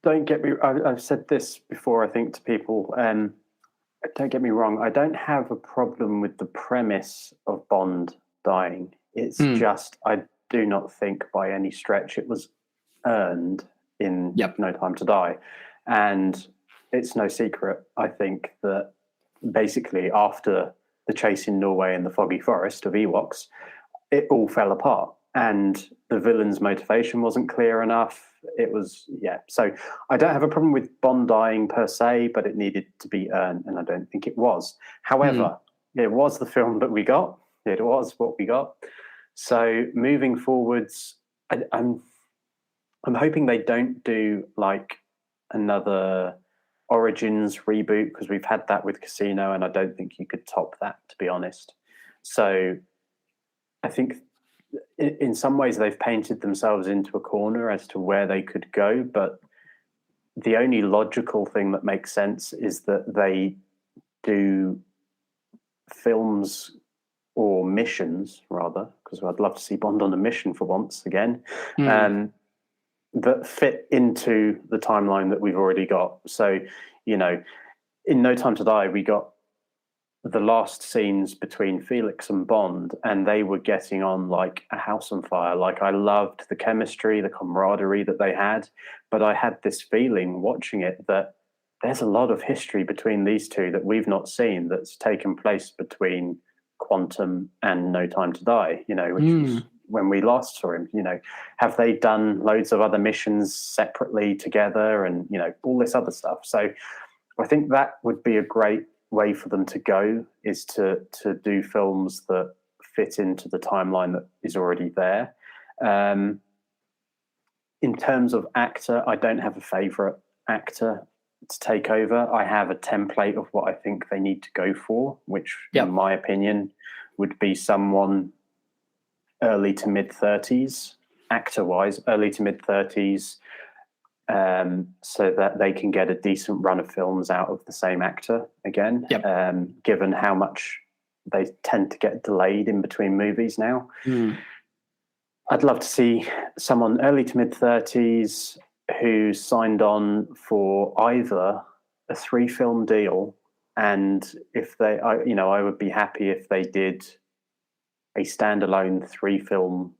don't get me. I've said this before, I think, to people. Don't get me wrong. I don't have a problem with the premise of Bond dying. It's just I do not think by any stretch it was earned in No Time to Die, and it's no secret, I think, that basically after the chase in Norway and the foggy forest of Ewoks, it all fell apart. And the villain's motivation wasn't clear enough. It was, So I don't have a problem with Bond dying per se, but it needed to be earned, and I don't think it was. However, it was the film that we got. It was what we got. So moving forwards, I'm hoping they don't do like another Origins reboot, because we've had that with Casino, and I don't think you could top that, to be honest. So I think in some ways they've painted themselves into a corner as to where they could go, but the only logical thing that makes sense is that they do films or missions, rather, because I'd love to see Bond on a mission for once again, that fit into the timeline that we've already got. So, in No Time to Die, we got the last scenes between Felix and Bond, and they were getting on like a house on fire. Like, I loved the chemistry, the camaraderie that they had, but I had this feeling watching it that there's a lot of history between these two that we've not seen that's taken place between Quantum and No Time to Die, which was when we last saw him. Have they done loads of other missions separately together and, all this other stuff? So I think that would be a great way for them to go, is to do films that fit into the timeline that is already there. In terms of actor, I don't have a favorite actor to take over. I have a template of what I think they need to go for, which in my opinion would be someone early to mid 30s, actor wise, early to mid 30s, so that they can get a decent run of films out of the same actor again, given how much they tend to get delayed in between movies now. I'd love to see someone early to mid 30s who signed on for either a 3-film deal, and if they, I would be happy if they did a standalone 3-film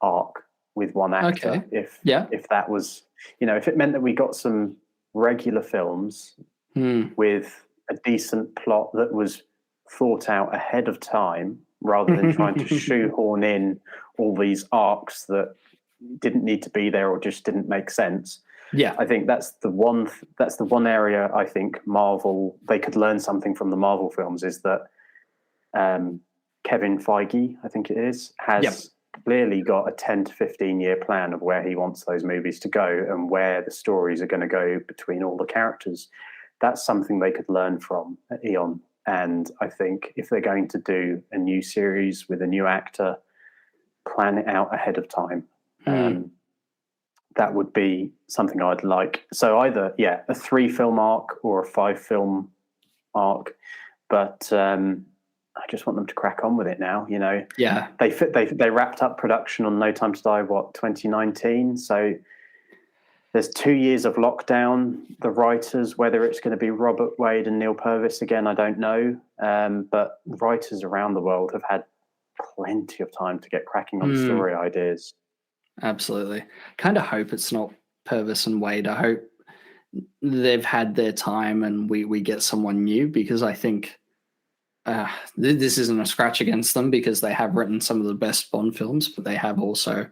arc with one actor. If that was, if it meant that we got some regular films with a decent plot that was thought out ahead of time, rather than trying to shoehorn in all these arcs that didn't need to be there or just didn't make sense. I think that's the one area I think Marvel, they could learn something from the Marvel films, is that Kevin Feige, I think it is, has clearly got a 10 to 15 year plan of where he wants those movies to go and where the stories are going to go between all the characters. That's something they could learn from at Eon. And I think if they're going to do a new series with a new actor, plan it out ahead of time. That would be something I'd like. So either, a 3-film arc or a 5-film arc, but I just want them to crack on with it now. Yeah. They wrapped up production on No Time to Die, 2019. So there's 2 years of lockdown. The writers, whether it's going to be Robert Wade and Neil Purvis again, I don't know. But writers around the world have had plenty of time to get cracking on story ideas. Absolutely. Kind of hope it's not Purvis and Wade. I hope they've had their time and we get someone new, because I think this isn't a scratch against them, because they have written some of the best Bond films, but they have also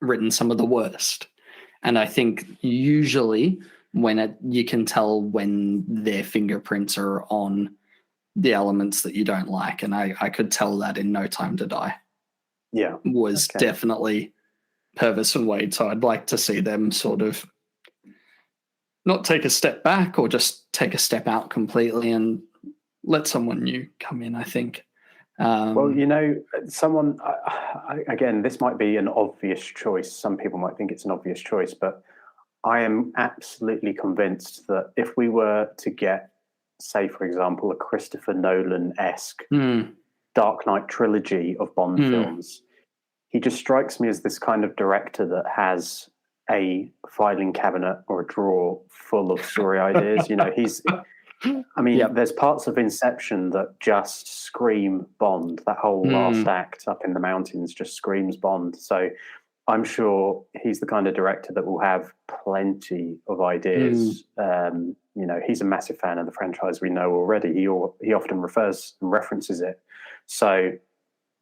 written some of the worst. And I think usually you can tell when their fingerprints are on the elements that you don't like. And I could tell that in No Time to Die. Yeah. Was definitely Purvis and Wade. So I'd like to see them sort of not take a step back or just take a step out completely and let someone new come in, I think. Well, someone, again, this might be an obvious choice. Some people might think it's an obvious choice, but I am absolutely convinced that if we were to get, say, for example, a Christopher Nolan-esque Dark Knight trilogy of Bond films, he just strikes me as this kind of director that has a filing cabinet or a drawer full of story ideas. There's parts of Inception that just scream Bond. That whole last act up in the mountains just screams Bond. So I'm sure he's the kind of director that will have plenty of ideas. He's a massive fan of the franchise, we know already. He often refers and references it. So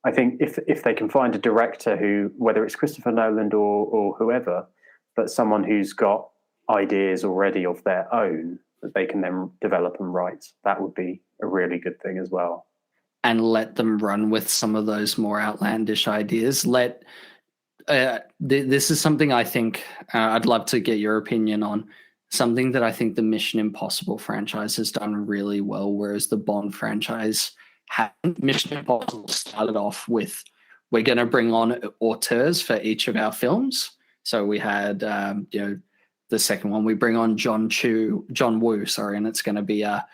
I think if they can find a director who, whether it's Christopher Nolan or whoever, but someone who's got ideas already of their own that they can then develop and write, that would be a really good thing as well. And let them run with some of those more outlandish ideas. This is something I think I'd love to get your opinion on. Something that I think the Mission Impossible franchise has done really well, whereas the Bond franchise hadn't. Mission Impossible started off with, we're going to bring on auteurs for each of our films. So we had, the second one, we bring on John Woo, and it's going to be a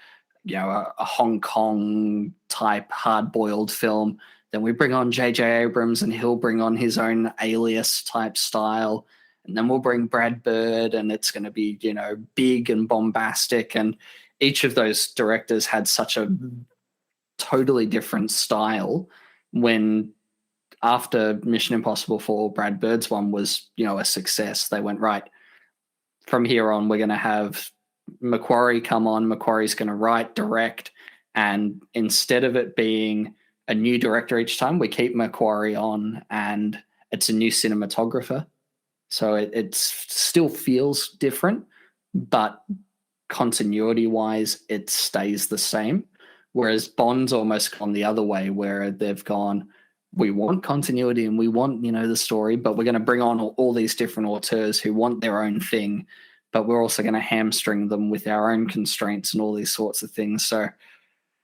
Hong Kong type hard-boiled film. Then we bring on J.J. Abrams, and he'll bring on his own Alias type style. And then we'll bring Brad Bird, and it's going to be, big and bombastic. And each of those directors had such a totally different style. When after Mission Impossible 4, Brad Bird's one was, a success, they went, right, from here on, we're going to have Macquarie come on. Macquarie's going to write, direct, and instead of it being a new director each time, we keep Macquarie on, and it's a new cinematographer. So it still feels different, but continuity-wise, it stays the same. Whereas Bond's almost gone the other way, where they've gone, we want continuity and we want, the story, but we're going to bring on all these different auteurs who want their own thing, but we're also going to hamstring them with our own constraints and all these sorts of things. So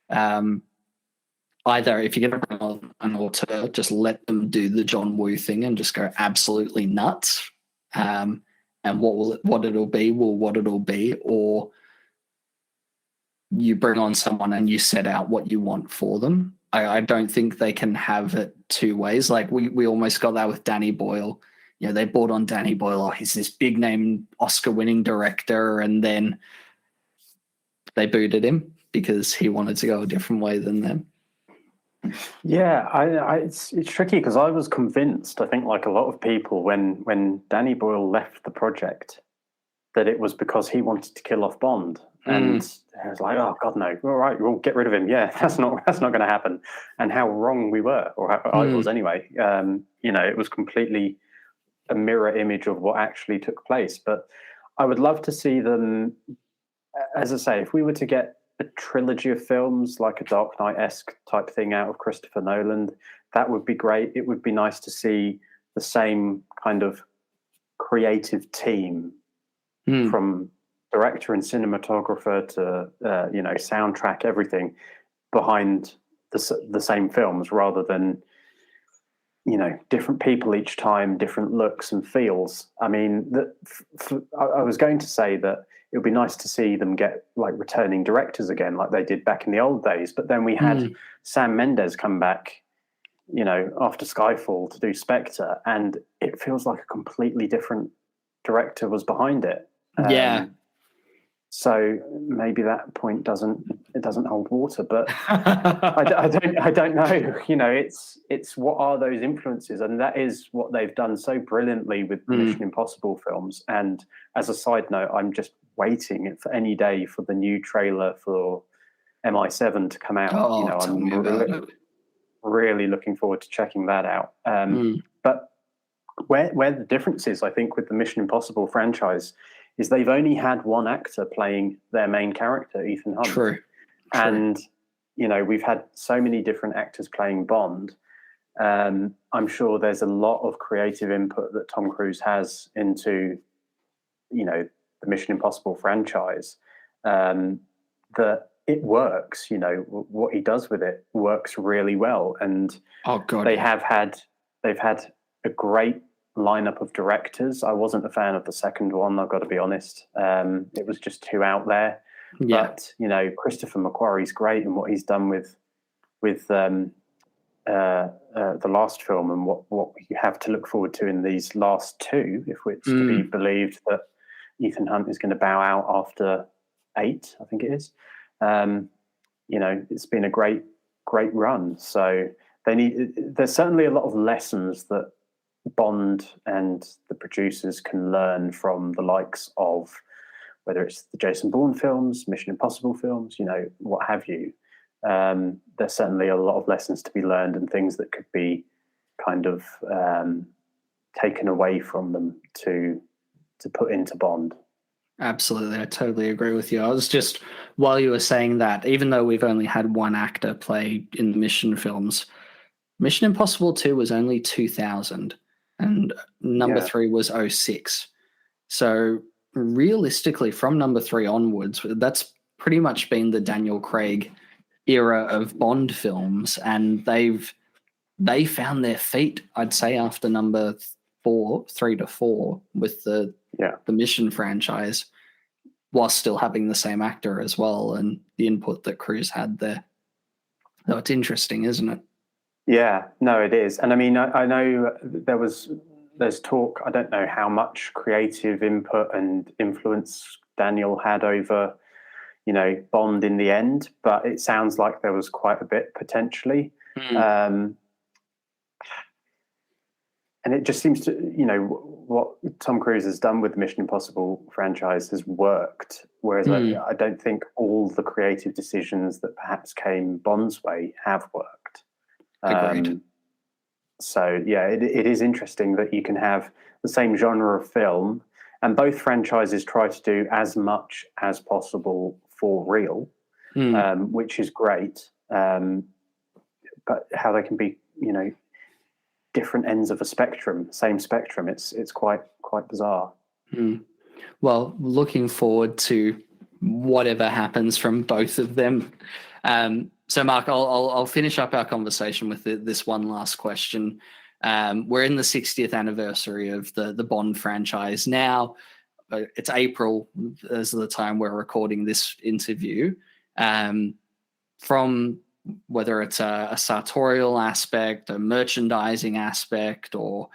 either if you're going to bring on an auteur, just let them do the John Woo thing and just go absolutely nuts. And what it'll be, or you bring on someone and you set out what you want for them. I don't think they can have it two ways. Like we almost got that with Danny Boyle. They brought on Danny Boyle. Oh, he's this big name Oscar-winning director, and then they booted him because he wanted to go a different way than them. Yeah, it's tricky because I was convinced, I think like a lot of people, when Danny Boyle left the project, that it was because he wanted to kill off Bond. And I was like, oh God, no! All right, we'll get rid of him. Yeah, that's not going to happen. And how wrong we were, or how I was anyway. It was completely a mirror image of what actually took place. But I would love to see them, as I say, if we were to get a trilogy of films like a Dark Knight-esque type thing out of Christopher Nolan, that would be great. It would be nice to see the same kind of creative team from director and cinematographer to soundtrack, everything behind the same films, rather than different people each time, different looks and feels. I mean, I was going to say that it would be nice to see them get like returning directors again, like they did back in the old days. But then we had Sam Mendes come back, after Skyfall to do Spectre, and it feels like a completely different director was behind it. Yeah. So maybe that point doesn't hold water, but I don't know. It's what are those influences, and that is what they've done so brilliantly with the Mission Impossible films. And as a side note, I'm just waiting for any day for the new trailer for MI7 to come out. I'm really looking forward to checking that out. But where the difference is, I think, with the Mission Impossible franchise is they've only had one actor playing their main character, Ethan Hunt. True. And, we've had so many different actors playing Bond. I'm sure there's a lot of creative input that Tom Cruise has into, the Mission Impossible franchise, that it works. What he does with it works really well. And they've had a great lineup of directors. I wasn't a fan of the second one, I've got to be honest. It was just too out there. But Christopher McQuarrie's great, and what he's done with the last film, and what you have to look forward to in these last two, if it's to be believed that Ethan Hunt is going to bow out after 8, I think it is. It's been a great run. So there's certainly a lot of lessons that Bond and the producers can learn from the likes of, whether it's the Jason Bourne films, Mission Impossible films, what have you. There's certainly a lot of lessons to be learned, and things that could be kind of taken away from them to put into Bond. Absolutely, I totally agree with you. I was just, while you were saying that, even though we've only had one actor play in the Mission films, Mission Impossible 2 was only 2000. And number 3 was 06. So realistically, from number 3 onwards, that's pretty much been the Daniel Craig era of Bond films, and they found their feet, I'd say, after number 3 to 4 with the Mission franchise, while still having the same actor as well, and the input that Cruise had there. So it's interesting, isn't it? Yeah, no, it is. And I mean, I know there's talk, I don't know how much creative input and influence Daniel had over, Bond in the end, but it sounds like there was quite a bit potentially. And it just seems to, what Tom Cruise has done with the Mission Impossible franchise has worked. Whereas I don't think all the creative decisions that perhaps came Bond's way have worked. Agreed. So, yeah, it is interesting that you can have the same genre of film, and both franchises try to do as much as possible for real, which is great. But how they can be, different ends of a spectrum, same spectrum, it's quite bizarre. Well, looking forward to whatever happens from both of them. So, Mark, I'll finish up our conversation with this one last question. We're in the 60th anniversary of the Bond franchise now. It's April as the time we're recording this interview. From whether it's a sartorial aspect, a merchandising aspect, or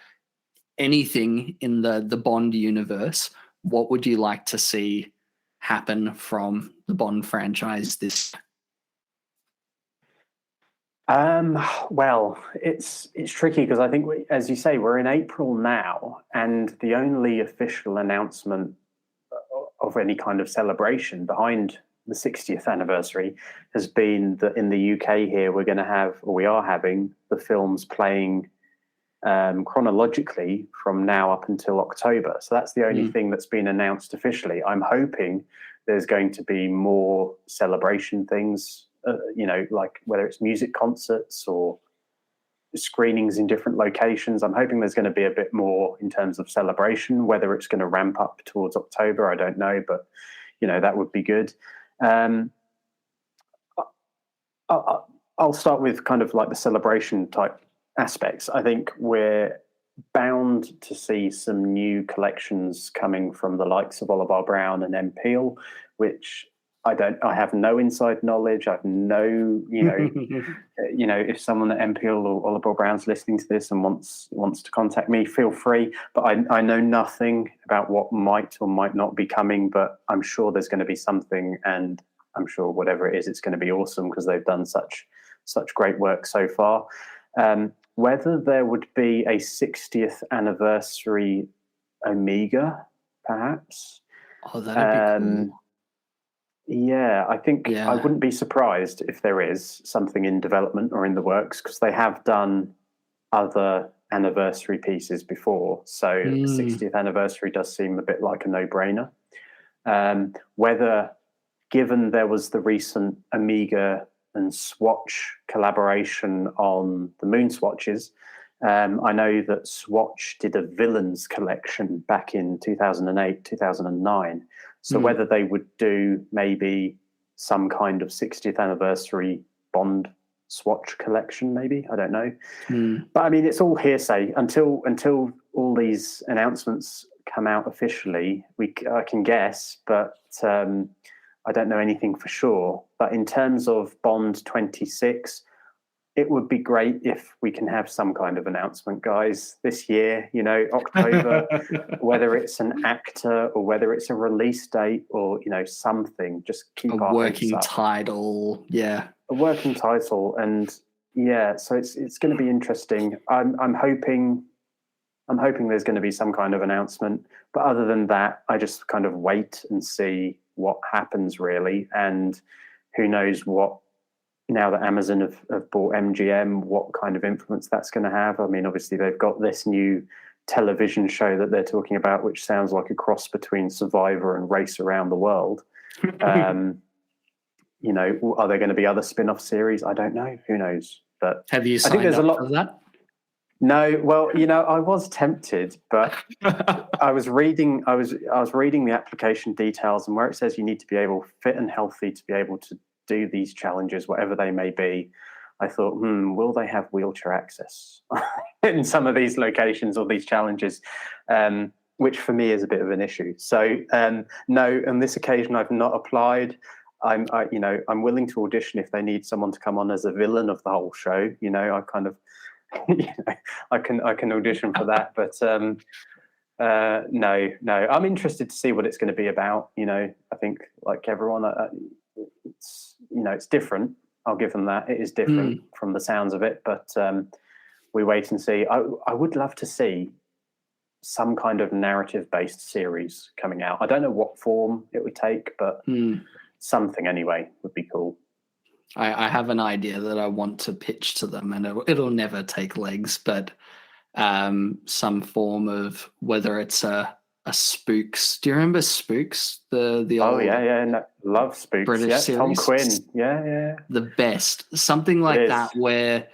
anything in the Bond universe, what would you like to see happen from the Bond franchise this year? Well, it's tricky because I think, as you say, we're in April now, and the only official announcement of any kind of celebration behind the 60th anniversary has been that in the UK here we are having the films playing chronologically from now up until October. So that's the only thing that's been announced officially. I'm hoping there's going to be more celebration things. Like whether it's music concerts or screenings in different locations. I'm hoping there's going to be a bit more in terms of celebration. Whether it's going to ramp up towards October, I don't know, but that would be good. I'll start with kind of like the celebration type aspects. I think we're bound to see some new collections coming from the likes of Oliver Brown and M. Peel, which I have no inside knowledge. I've no, if someone at M. Peel or Oliver Brown's listening to this and wants to contact me, feel free. But I know nothing about what might or might not be coming, but I'm sure there's going to be something, and I'm sure whatever it is, it's going to be awesome because they've done such great work so far. Whether there would be a 60th anniversary Omega, perhaps. Oh, that'd be cool. Yeah, I think I wouldn't be surprised if there is something in development or in the works, because they have done other anniversary pieces before. So the 60th anniversary does seem a bit like a no-brainer. Whether, given there was the recent Amiga and Swatch collaboration on the Moon Swatches, I know that Swatch did a villains collection back in 2008, 2009. So whether they would do maybe some kind of 60th anniversary Bond Swatch collection, maybe, I don't know. But I mean, it's all hearsay until all these announcements come out officially. I can guess, but I don't know anything for sure. But in terms of Bond 26, it would be great if we can have some kind of announcement, guys, this year, October, whether it's an actor or whether it's a release date or, something. Just keep a our working hopes up. title. Yeah. A working title. And yeah, so it's going to be interesting. I'm hoping there's going to be some kind of announcement. But other than that, I just kind of wait and see what happens, really. And who knows what, now that Amazon have bought MGM, what kind of influence that's going to have. I mean, obviously, they've got this new television show that they're talking about, which sounds like a cross between Survivor and Race Around the World. Are there going to be other spin-off series? I don't know. Who knows? But have you signed up for that? No. Well, I was tempted, but I was reading the application details, and where it says you need to be fit and healthy to be able to do these challenges, whatever they may be, I thought, will they have wheelchair access in some of these locations or these challenges? Which for me is a bit of an issue. So no, on this occasion I've not applied. I'm willing to audition if they need someone to come on as a villain of the whole show. I kind of, I can audition for that. But no, I'm interested to see what it's going to be about. I think like everyone, it's different. I'll give them that. It is different from the sounds of it, but we wait and see. I would love to see some kind of narrative-based series coming out. I don't know what form it would take, but something anyway would be cool. I have an idea that I want to pitch to them, and it'll never take legs, but some form of, whether it's a Spooks. Do you remember Spooks? The old love Spooks. British series. Tom Quinn. Yeah. The best. Something like that, where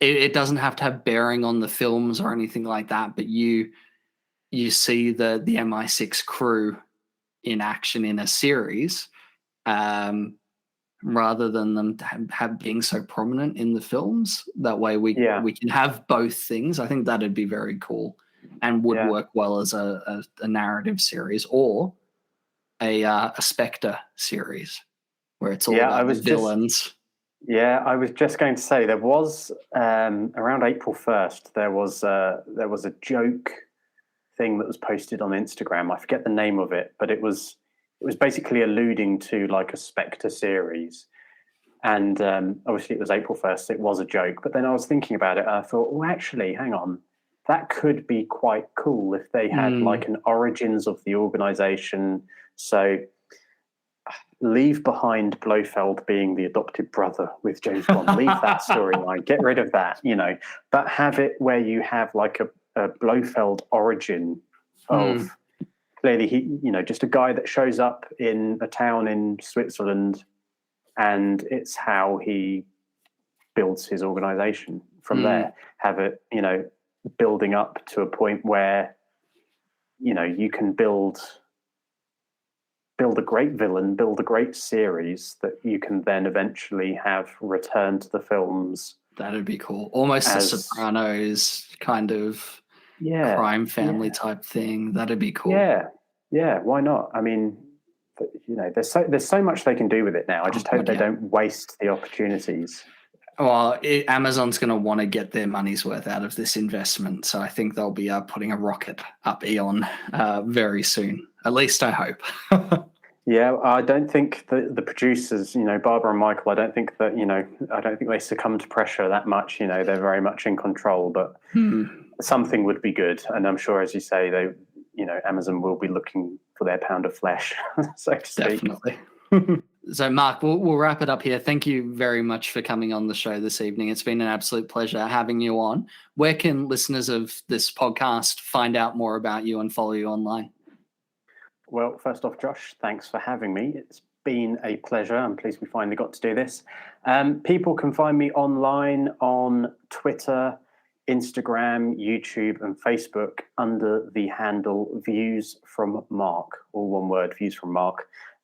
it doesn't have to have bearing on the films or anything like that, but you see the MI6 crew in action in a series, rather than them have being so prominent in the films. That way we can have both things. I think that'd be very cool and would work well as a narrative series, or a Spectre series where it's all about the villains. I was just going to say, there was around April 1st, there was a joke thing that was posted on Instagram. I forget the name of it, but it was basically alluding to like a Spectre series. And obviously it was April 1st, so it was a joke. But then I was thinking about it, and I thought, well, actually, hang on. That could be quite cool if they had like an origins of the organization. So leave behind Blofeld being the adopted brother with James Bond. Leave that storyline. Get rid of that, but have it where you have like a Blofeld origin of clearly he, just a guy that shows up in a town in Switzerland, and it's how he builds his organization from there. Have it, building up to a point where, you can build a great villain, build a great series that you can then eventually have return to the films That'd be cool. Almost a as Sopranos kind of yeah, crime family yeah, type thing. That'd be cool. yeah, yeah. Why not? I mean, there's so much they can do with it now. I Oh just hope god, they yeah. don't waste the opportunities. Well, Amazon's going to want to get their money's worth out of this investment, so I think they'll be putting a rocket up Eon very soon. At least I hope. Yeah, I don't think the producers, Barbara and Michael, I don't think they succumb to pressure that much. They're very much in control, but something would be good. And I'm sure, as you say, Amazon will be looking for their pound of flesh, so to speak. Definitely. So, Mark, we'll wrap it up here. Thank you very much for coming on the show this evening. It's been an absolute pleasure having you on. Where can listeners of this podcast find out more about you and follow you online? Well, first off, Josh, thanks for having me. It's been a pleasure. I'm pleased we finally got to do this. People can find me online on Twitter, Instagram, YouTube, and Facebook under the handle ViewsFromMark, all one word, ViewsFromMark.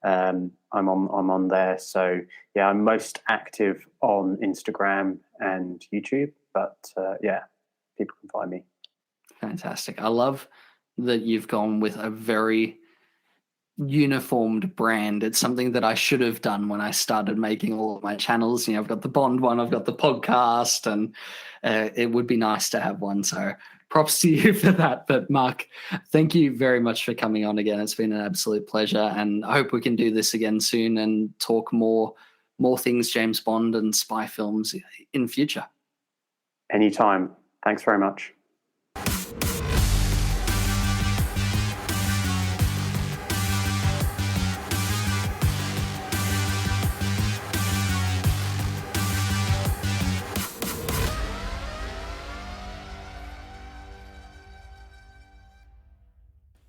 I'm on there. So yeah, I'm most active on Instagram and YouTube, but yeah, people can find me. Fantastic. I love that you've gone with a very uniformed brand. It's something that I should have done when I started making all of my channels. I've got the Bond one, I've got the podcast, and it would be nice to have one. So props to you for that. But Mark, thank you very much for coming on again. It's been an absolute pleasure, and I hope we can do this again soon and talk more things James Bond and spy films in future. Anytime. Thanks very much.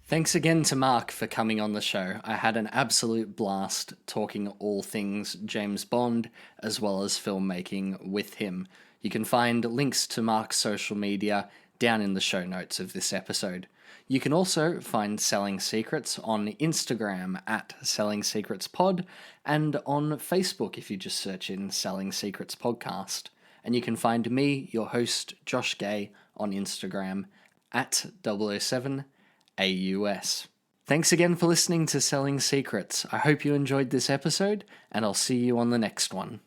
Thanks again to Mark for coming on the show. I had an absolute blast talking all things James Bond as well as filmmaking with him. You can find links to Mark's social media down in the show notes of this episode. You can also find Selling Secrets on Instagram at Selling Secrets Pod and on Facebook if you just search in Selling Secrets Podcast. And you can find me, your host, Josh Gay, on Instagram at 007 AUS. Thanks again for listening to Selling Secrets. I hope you enjoyed this episode, and I'll see you on the next one.